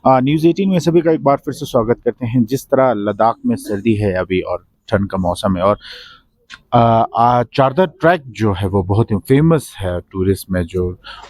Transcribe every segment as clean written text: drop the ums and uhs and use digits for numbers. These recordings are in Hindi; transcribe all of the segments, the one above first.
न्यूज़ 18 में सभी का एक बार फिर से स्वागत करते हैं। जिस तरह लद्दाख में सर्दी है अभी और ठंड का मौसम है और चादर ट्रैक जो है वो बहुत ही फेमस है टूरिस्ट में जो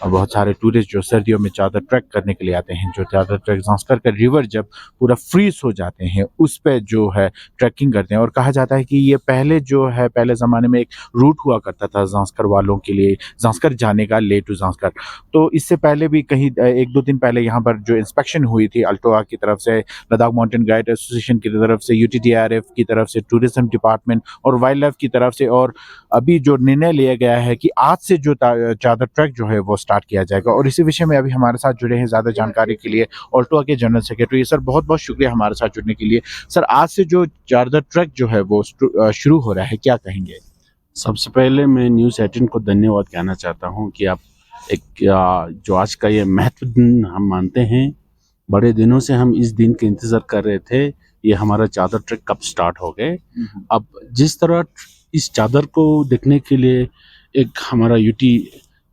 बहुत सारे टूरिस्ट जो सर्दियों में चादर ट्रैक करने के लिए आते हैं। जो चादर ट्रैक ज़ांस्कर का रिवर जब पूरा फ्रीज़ हो जाते हैं उस पे जो है ट्रैकिंग करते हैं और कहा जाता है कि ये पहले जो है पहले ज़माने में एक रूट हुआ करता था ज़ांस्कर वालों के लिए, ज़ांस्कर जाने का लेह टू ज़ांस्कर। तो इससे पहले भी कहीं 1-2 दिन पहले यहाँ पर जो इंस्पेक्शन हुई थी अल्टोआ की तरफ से, लद्दाख माउंटेन गाइड एसोसिएशन की तरफ से, यूटीटीआरएफ की तरफ से, टूरिज़्म डिपार्टमेंट और वाइल्ड लाइफ की तरफ से, और अभी जो निर्णय लिया गया है कि आज से जो चादर ट्रैक जो है वो स्टार्ट किया जाएगा। और इसी विषय में अभी हमारे साथ जुड़े हैं ज़्यादा जानकारी के लिए अल्टोआ के जनरल सेक्रेटरी। सर बहुत-बहुत शुक्रिया हमारे साथ जुड़ने के लिए। सर आज से जो चादर ट्रैक जो है वो शुरू हो रहा है, क्या कहेंगे? सबसे पहले मैं न्यूज़ 18 को धन्यवाद कहना चाहता हूं कि आप जो आज का ये महत्व दिन हम मानते हैं। बड़े दिनों से हम इस दिन के इंतज़ार कर रहे थे, ये हमारा चादर ट्रैक कब स्टार्ट हो गए। अब जिस तरह इस चादर को देखने के लिए एक हमारा यूटी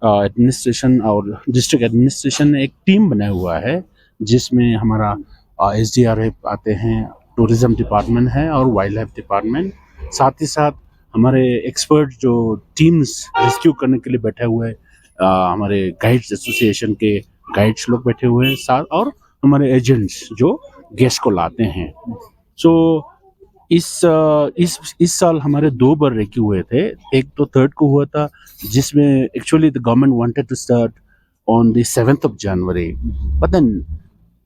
एडमिनिस्ट्रेशन और डिस्ट्रिक्ट एडमिनिस्ट्रेशन ने एक टीम बनाया हुआ है, जिसमें हमारा एसडीआरएफ आते हैं, टूरिज़्म डिपार्टमेंट है और वाइल्ड लाइफ डिपार्टमेंट, साथ ही साथ हमारे एक्सपर्ट जो टीम्स रेस्क्यू करने के लिए बैठे हुए हैं, हमारे गाइड्स एसोसिएशन के गाइड्स लोग बैठे हुए हैं साथ, और हमारे एजेंट्स जो गेस्ट को लाते हैं। सो इस साल हमारे 2 बार रेस्क्यू हुए थे। एक तो 3rd को हुआ था, जिसमें actually the government wanted to start on the 7th of January, but then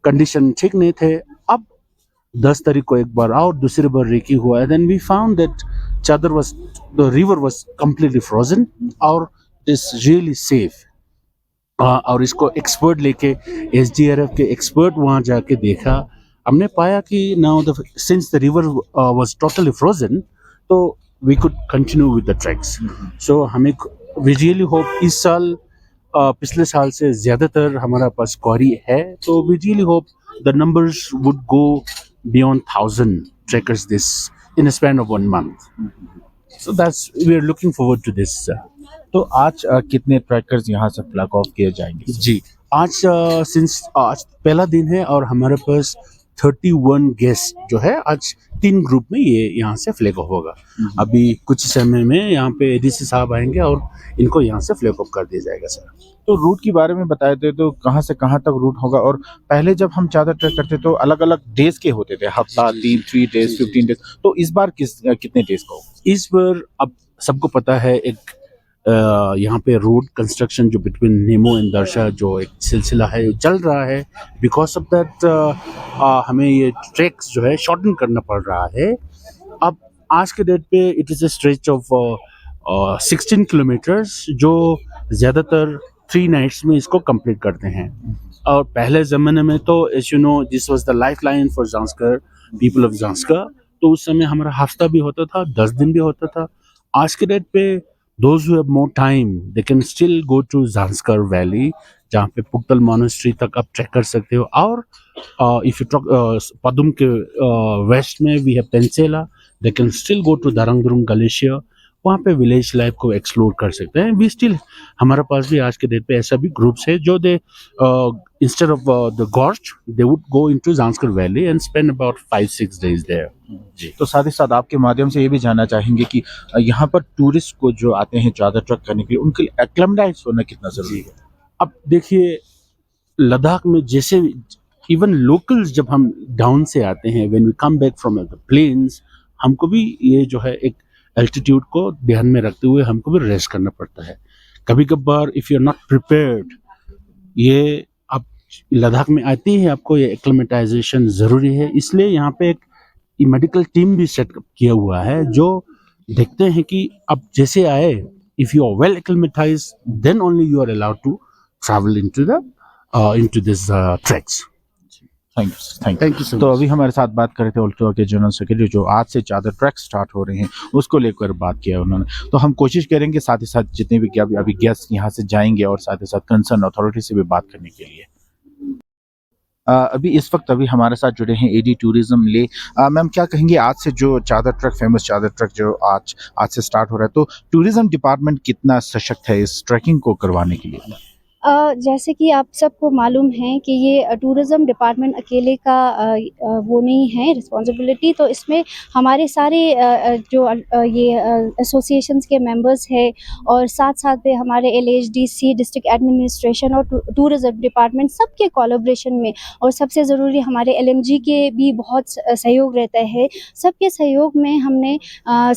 condition ठीक नहीं थे। अब 10 तारीख को एक बार और दूसरी बार रेस्क्यू हुआ है। Then we found that the river was completely frozen और इट्स रियली सेफ। और इसको एक्सपर्ट लेके एसडीआरएफ के एक्सपर्ट वहाँ जाके देखा, हमने पाया कि now since the river was totally frozen, तो we could continue with the tracks. So हमें वी रियली होप इस साल पिछले साल से ज़्यादातर हमारा पास क्वारी है, तो we really hope the numbers would go beyond 1000 trackers this in a span of 1 month. So that's we are looking forward to this. तो आज कितने ट्रैकर्स यहाँ से फ्लैग ऑफ किए जाएंगे? जी, आज आज पहला दिन है और हमारे पास 31 गेस्ट जो है आज 3 ग्रुप में ये यहाँ से फ्लैग ऑफ होगा। अभी कुछ समय में यहाँ पे एडीसी साहब आएंगे और इनको यहाँ से फ्लैग ऑफ कर दिया जाएगा। सर तो रूट के बारे में बताए थे, तो कहाँ से कहाँ तक रूट होगा? और पहले जब हम चादर ट्रैक करते तो अलग अलग डेज के होते थे, हफ्ता, 3 डेज, 15 डेज, तो इस बार कितने डेज का होगा? इस बार अब सबको पता है एक यहाँ पे रोड कंस्ट्रक्शन जो बिटवीन नेमो एंड दर्शा जो एक सिलसिला है चल रहा है। बिकॉज ऑफ दैट हमें ये ट्रैक्स जो है शॉर्टन करना पड़ रहा है। अब आज के डेट पे it is a stretch of 16 kilometres, जो ज़्यादातर 3 नाइट्स में इसको कंप्लीट करते हैं। और पहले ज़माने में तो as you know this was the life line for Zanskar, people of Zanskar. तो उस समय हमारा हफ्ता भी होता था, 10 दिन भी होता था। आज के डेट पे those who have more time they can still go to Zanskar Valley, जहाँ पे पुक्तल मॉनेस्ट्री तक आप ट्रैक कर सकते हो। और इफ यू टॉक पदुम के वेस्ट में we have Pensela, they can still go to Darangdurung glacier, वहाँ पे विलेज लाइफ को एक्सप्लोर कर सकते हैं। वी स्टिल हमारे पास भी आज के डेट पे ऐसा भी ग्रुप्स है जो they instead of the gorge they would go into Zanskar valley and spend about 5-6 days there. जी, तो साथ ही साथ आपके माध्यम से ये भी जानना चाहेंगे कि यहाँ पर टूरिस्ट को जो आते हैं चादर ट्रैक करने के लिए, उनके लिए एक्लेमेटाइज होना कितना जरूरी है? अब देखिए, लद्दाख में जैसे इवन लोकल्स जब हम डाउन से आते हैं, when we come back from the plains, हमको भी ये जो है एक एल्टीट्यूड को ध्यान में रखते हुए हमको भी रेस्ट करना पड़ता है। कभी कभार if you are not prepared, ये आप लद्दाख में आते ही आपको ये एक्लेमेटाइजेशन ज़रूरी है। इसलिए यहाँ पे एक मेडिकल टीम भी सेटअप किया हुआ है जो देखते हैं कि आप जैसे आए, if you are well acclimatize then only you are allowed to travel into this tracks. Thank you. तो अभी हमारे साथ बात कर रहे थे अल्टोआ के जनरल सेक्रेटरी, जो आज से चादर ट्रैक स्टार्ट हो रहे हैं उसको लेकर बात किया उन्होंने। तो हम कोशिश करेंगे साथ ही साथ जितने भी अभी गेस्ट यहाँ से जाएंगे और साथ ही साथ कंसर्न अथॉरिटी से भी बात करने के लिए। अभी इस वक्त हमारे साथ जुड़े हैं एडी टूरिज्म ले। मैम क्या कहेंगे, आज से जो चादर ट्रैक, फेमस चादर ट्रैक जो आज से स्टार्ट हो रहा है, तो टूरिज्म डिपार्टमेंट कितना सशक्त है इस ट्रैकिंग को करवाने के लिए? जैसे कि आप सबको मालूम है कि ये टूरिज़्म डिपार्टमेंट अकेले का वो नहीं है रिस्पॉन्सिबिलिटी, तो इसमें हमारे सारे ये एसोसिएशंस के मेंबर्स हैं और साथ-साथ में हमारे एलएचडीसी, डिस्ट्रिक्ट एडमिनिस्ट्रेशन और टूरिज़्म डिपार्टमेंट सबके कोलैबोरेशन में, और सबसे ज़रूरी हमारे एलएमजी के भी बहुत सहयोग रहता है। सबके सहयोग में हमने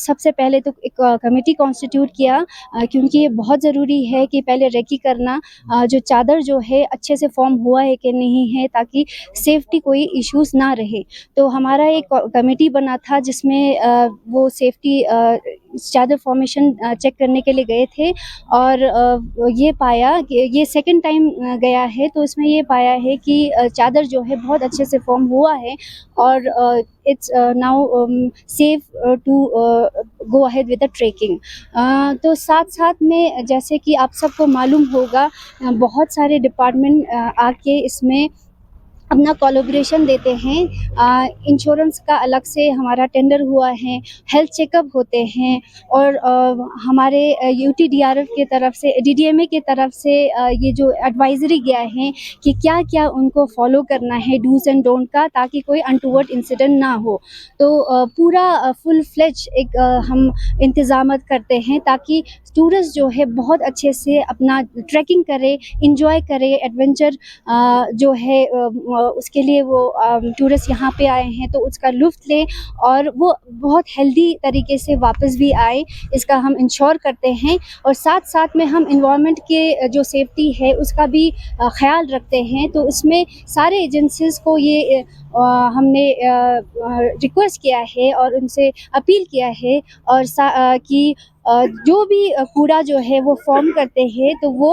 सबसे पहले तो एक कमिटी कॉन्स्टिट्यूट किया, क्योंकि ये बहुत ज़रूरी है कि पहले रेकी करना जो चादर जो है अच्छे से फॉर्म हुआ है कि नहीं है, ताकि सेफ्टी कोई इश्यूज़ ना रहे। तो हमारा एक कमेटी बना था जिसमें वो सेफ्टी चादर फॉर्मेशन चेक करने के लिए गए थे, और ये पाया कि ये सेकंड टाइम गया है, तो इसमें ये पाया है कि चादर जो है बहुत अच्छे से फॉर्म हुआ है, और it's now safe to go ahead with the trekking. तो साथ-साथ में जैसे कि आप सबको मालूम होगा, बहुत सारे डिपार्टमेंट आके इसमें अपना कोलैबोरेशन देते हैं। इंश्योरेंस का अलग से हमारा टेंडर हुआ है, हेल्थ चेकअप होते हैं, और हमारे यूटीडीआरएफ के तरफ से, डीडीएमए के तरफ से ये जो एडवाइज़री गया है कि क्या-क्या उनको फॉलो करना है डूज़ एंड डोंट का, ताकि कोई अनटोवर्ड इंसिडेंट ना हो। तो पूरा फुल फ्लेज एक हम इंतज़ामत करते हैं, ताकि टूरिस्ट जो है बहुत अच्छे से अपना ट्रैकिंग करे, एन्जॉय करे, एडवेंचर जो है उसके लिए वो टूरिस्ट यहाँ पे आए हैं तो उसका लुत्फ़ लें, और वो बहुत हेल्दी तरीके से वापस भी आए, इसका हम इंश्योर करते हैं। और साथ-साथ में हम एनवायरनमेंट के जो सेफ्टी है उसका भी ख़्याल रखते हैं। तो इसमें सारे एजेंसीज़ को ये हमने रिक्वेस्ट किया है और उनसे अपील किया है, और कि जो भी कूड़ा जो है वो फॉर्म करते हैं, तो वो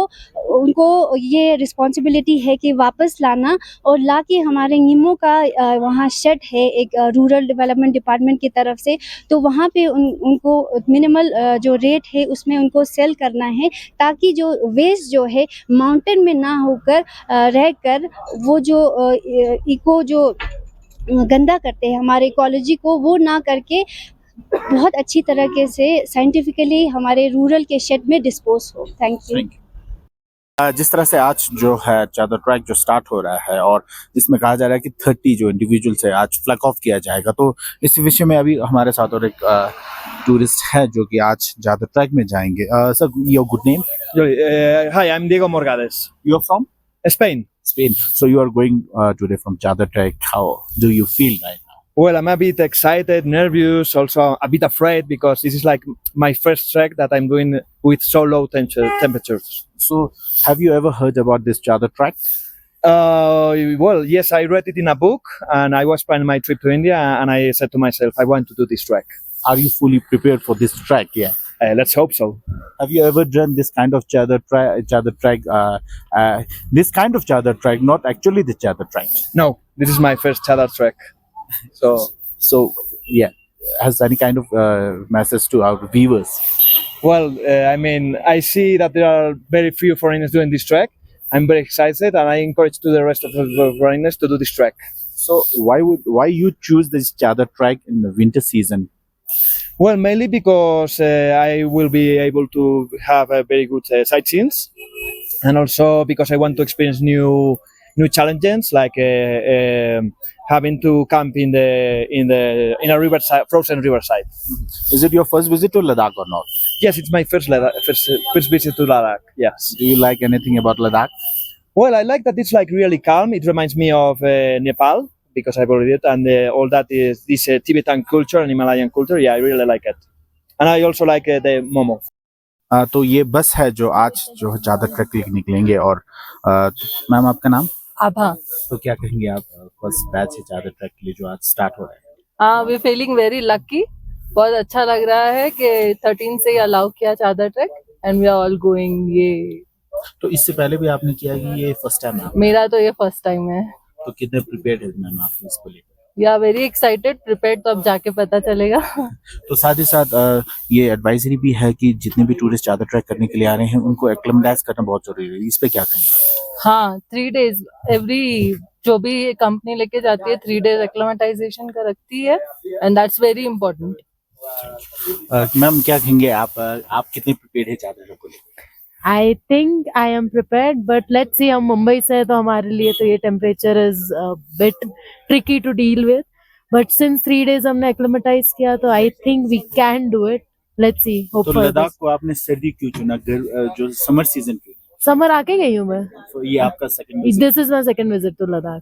उनको ये रिस्पॉन्सिबिलिटी है कि वापस लाना, और लाके हमारे नीमो का वहाँ शेड है एक रूरल डेवलपमेंट डिपार्टमेंट की तरफ से, तो वहाँ पे उनको मिनिमल जो रेट है उसमें उनको सेल करना है, ताकि जो वेस्ट जो है माउंटेन में ना होकर रहकर वो जो इको जो गंदा करते हैं हमारे इकोलॉजी को, वो ना करके बहुत अच्छी तरीके से साइंटिफिकली हमारे रूरल के शेड में डिस्पोज हो। Thank you. जिस तरह से आज जो है चादर ट्रैक जो स्टार्ट हो रहा है और जिसमें कहा जा रहा है कि 30 जो इंडिविजुअल्स है आज फ्लैग ऑफ किया जाएगा, तो इस विषय में अभी हमारे साथ और एक टूरिस्ट है जो कि आज चादर ट्रैक में जाएंगे। Sir, your good name? Hi, I'm Diego Morgades, you are from Spain. Spain. So you are going today from Chadar Trek. How do you feel right now? Well, I'm a bit excited, nervous, also a bit afraid because this is like my first trek that I'm doing with so low temperatures. So have you ever heard about this Chadar Trek? Well, yes, I read it in a book and I was planning my trip to India and I said to myself, I want to do this trek. Are you fully prepared for this trek? Yeah. Let's hope so. Have you ever done this kind of Chadar Trek? This kind of Chadar Trek, not actually the Chadar Trek. No, this is my first Chadar trek. So yeah, has any kind of message to our viewers? Well, I mean, I see that there are very few foreigners doing this trek. I'm very excited and I encourage to the rest of the foreigners to do this trek. So why you choose this Chadar Trek in the winter season? Well, mainly because I will be able to have a very good sightseeing, and also because I want to experience new challenges like having to camp in a riverside, frozen riverside. Is it your first visit to Ladakh or not? Yes, it's my first visit to Ladakh. Yes. Do you like anything about Ladakh? Well, I like that it's like really calm. It reminds me of Nepal because I've already did, and all that is this Tibetan culture and Himalayan culture. Yeah, I really like it, and I also like the momo. तो ये बस है जो आज जो चादर ट्रैक के लिए निकलेंगे। और मैम, आपका नाम? आभा। तो क्या कहेंगे आप, फर्स्ट बैच है चादर ट्रैक के लिए जो आज स्टार्ट हो रहा है? We feeling very lucky. बहुत अच्छा लग रहा है कि 13 से अलाउ किया Chadar track and we are all going. ये तो इससे पहले भी आपने किया कि ये फर्स्ट टाइम है? मेरा तो ये फर्स्ट टाइम है। तो कितने प्रिपेयर्ड है मैम आप इसको लेकर? या वेरी एक्साइटेड, प्रिपेयर्ड तो अब जाके पता चलेगा। तो साथ ही साथ ये एडवाइजरी भी है कि जितने भी टूरिस्ट चादर ट्रैक करने के लिए आ रहे हैं उनको एक्लेमेटाइज करना बहुत जरूरी है। इस पे क्या कहेंगे? हाँ, 3 days एवरी जो भी कंपनी लेके जाती है 3 days एक्लेमेटाइजेशन का रखती है and that's very important. Ma'am, क्या कहेंगे आप कितने प्रिपेयर्ड है चादर ट्रैक को लेकर? I think I am prepared, but let's see, हम मुंबई से हैं तो हमारे लिए तो ये temperature is bit tricky to deal with, but since 3 days हमने एक्लिमेटाइज किया तो I think we can do it. Let's see, hope तो फॉर लद्दाख को आपने सर्दी क्यों चुना, जो समर सीजन क्यों? समर आके गई हूँ मैं. तो ये आपका second visit, this is my second visit to Ladakh.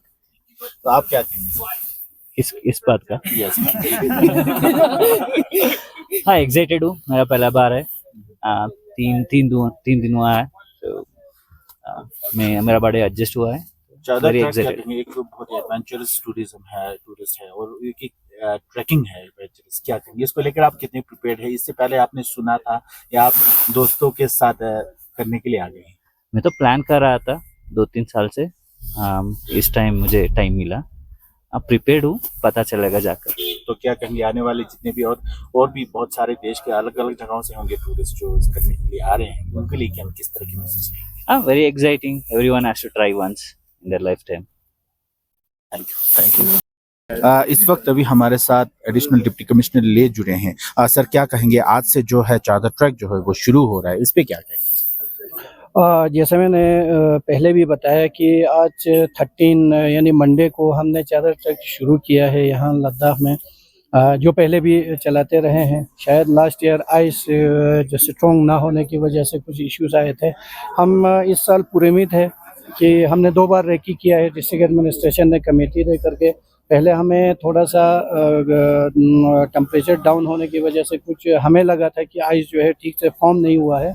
तो आप क्या कहेंगे इस बात का? यस? हाँ, एक्साइटेड हूँ, मेरा पहला बार है. 3 दिन हुआ है, तो मेरा बर्थडे एडजस्ट हुआ है. ज्यादा Very ट्रैक क्या excited. कहेंगे? एक तो बहुत एडवेंचरस टूरिज्म है, टूरिस्ट है, और एक ट्रैकिंग है एडवेंचरस, क्या कहेंगे इसको लेकर? आप कितने प्रिपेयर्ड है? इससे पहले आपने सुना था या आप दोस्तों के साथ करने के लिए आ गए हैं? मैं तो प्लान कर रहा था 2-3 साल से. इस टाइम मुझे टाइम मिला. अब प्रिपेयर्ड हूँ, पता चलेगा जाकर. तो क्या कहेंगे आने वाले जितने भी और भी बहुत सारे देश के अलग अलग जगहों से होंगे टूरिस्ट जो करने के लिए आ रहे हैं, उनके लिए क्या किस तरह की मैसेज है? Very exciting. Everyone has to try once in their life time. Thank you. इस वक्त अभी हमारे साथ एडिशनल डिप्टी कमिश्नर ले जुड़े हैं. सर, क्या कहेंगे आज से जो है चादर ट्रैक जो है वो शुरू हो रहा है, इस पे क्या कहेंगे? जैसे मैंने पहले भी बताया कि आज 13 यानी मंडे को हमने चादर ट्रैक शुरू किया है यहाँ लद्दाख में, जो पहले भी चलाते रहे हैं. शायद लास्ट ईयर आइस जो स्ट्रॉन्ग ना होने की वजह से कुछ इश्यूज आए थे. हम इस साल पूरे उम्मीद है कि हमने 2 बार रेकी किया है. डिस्ट्रिक्ट एडमिनिस्ट्रेशन ने कमेटी दे करके, पहले हमें थोड़ा सा टेम्परेचर डाउन होने की वजह से कुछ हमें लगा था कि आइस जो है ठीक से फॉर्म नहीं हुआ है.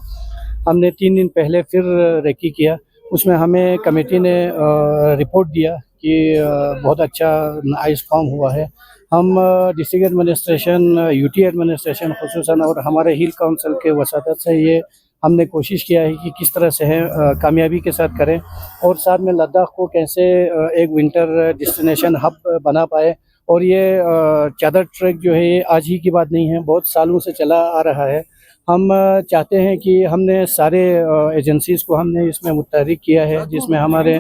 हमने 3 दिन पहले फिर रेकी किया. उसमें हमें कमेटी ने रिपोर्ट दिया कि बहुत अच्छा आइस फॉर्म हुआ है. हम डिस्ट्रिक्ट एडमिनिस्ट्रेशन, यूटी एडमिनिस्ट्रेशन खुसूसन और हमारे हिल काउंसिल के वसातत से ये हमने कोशिश किया है कि किस तरह से है कामयाबी के साथ करें, और साथ में लद्दाख को कैसे एक विंटर डेस्टिनेशन हब बना पाए. और ये चादर ट्रैक जो है ये आज ही की बात नहीं है, बहुत सालों से चला आ रहा है. हम चाहते हैं कि हमने सारे एजेंसीज़ को हमने इसमें मुतहरिक किया है, जिसमें हमारे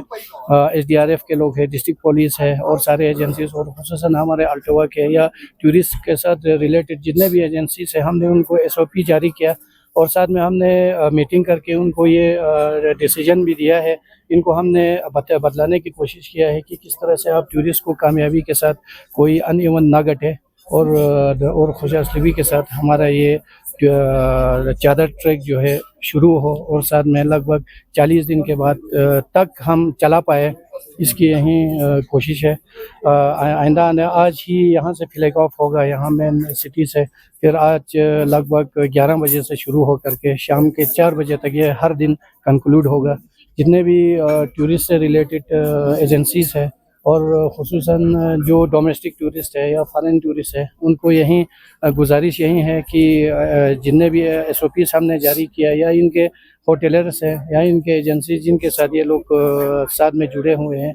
SDRF के लोग हैं, डिस्ट्रिक्ट पुलिस है, और सारे एजेंसीज़, और खुसूसन हमारे अल्टोवर्क है या टूरिस्ट के साथ रिलेटेड जितने भी एजेंसीज़ हैं, हमने उनको SOP जारी किया. और साथ में हमने मीटिंग करके उनको ये डिसीजन भी दिया है. इनको हमने बदलाने की कोशिश किया है कि किस तरह से आप टूरिस्ट को कामयाबी के साथ कोई अनइवन ना घटे, और खुशहाली के साथ हमारा ये चादर ट्रैक जो है शुरू हो, और साथ में लगभग 40 दिन के बाद तक हम चला पाए, इसकी यही कोशिश है. आइंदा आज ही यहाँ से फ्लैग ऑफ होगा यहाँ मेन सिटी से. फिर आज लगभग 11 बजे से शुरू हो करके शाम के 4 बजे तक ये हर दिन कंक्लूड होगा. जितने भी टूरिस्ट से रिलेटेड एजेंसीज़ है, और ख़ुसूसन जो डोमेस्टिक टूरिस्ट है या फॉरेन टूरिस्ट है, उनको यही गुजारिश यही है कि जितने भी SOPs हमने जारी किया, या इनके होटलर्स हैं या इनके एजेंसी जिनके साथ ये लोग साथ में जुड़े हुए हैं,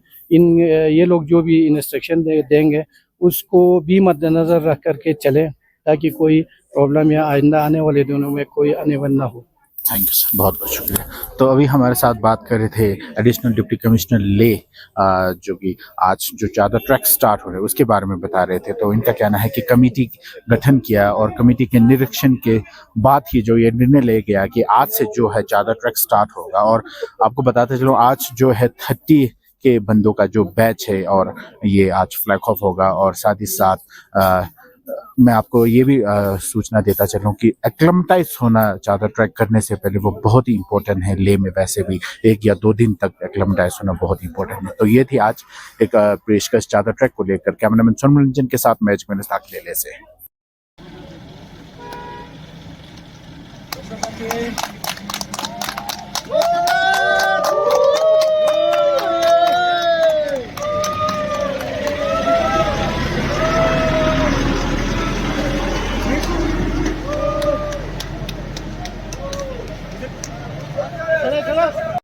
ये लोग जो भी इंस्ट्रक्शन देंगे उसको भी मद्देनज़र रख करके चलें, ताकि कोई प्रॉब्लम या आइंदा आने वाले दिनों में कोई अनइवन ना हो. थैंक यू सर, बहुत बहुत शुक्रिया. तो अभी हमारे साथ बात कर रहे थे एडिशनल डिप्टी कमिश्नर ले, जो कि आज जो चादर ट्रैक स्टार्ट हो रहे हैं उसके बारे में बता रहे थे. तो इनका कहना है कि कमेटी गठन किया, और कमेटी के निरीक्षण के बाद ही जो ये निर्णय ले गया कि आज से जो है चादर ट्रैक स्टार्ट होगा. और आपको बताते चलो आज जो है 30 के बंदों का जो बैच है, और ये आज फ्लैग ऑफ होगा. और साथ ही साथ मैं आपको ये भी सूचना देता चलूँ कि एक्लेमेटाइज होना चादर ट्रैक करने से पहले वो बहुत ही इंपॉर्टेंट है. ले में वैसे भी 1 या 2 दिन तक एक्लेमेटाइज होना बहुत इंपॉर्टेंट है. तो ये थी आज एक पेशकश चादर ट्रैक को लेकर. कैमरामैन सोनमरंजन के साथ मैच में नस्ताक ले से. चलो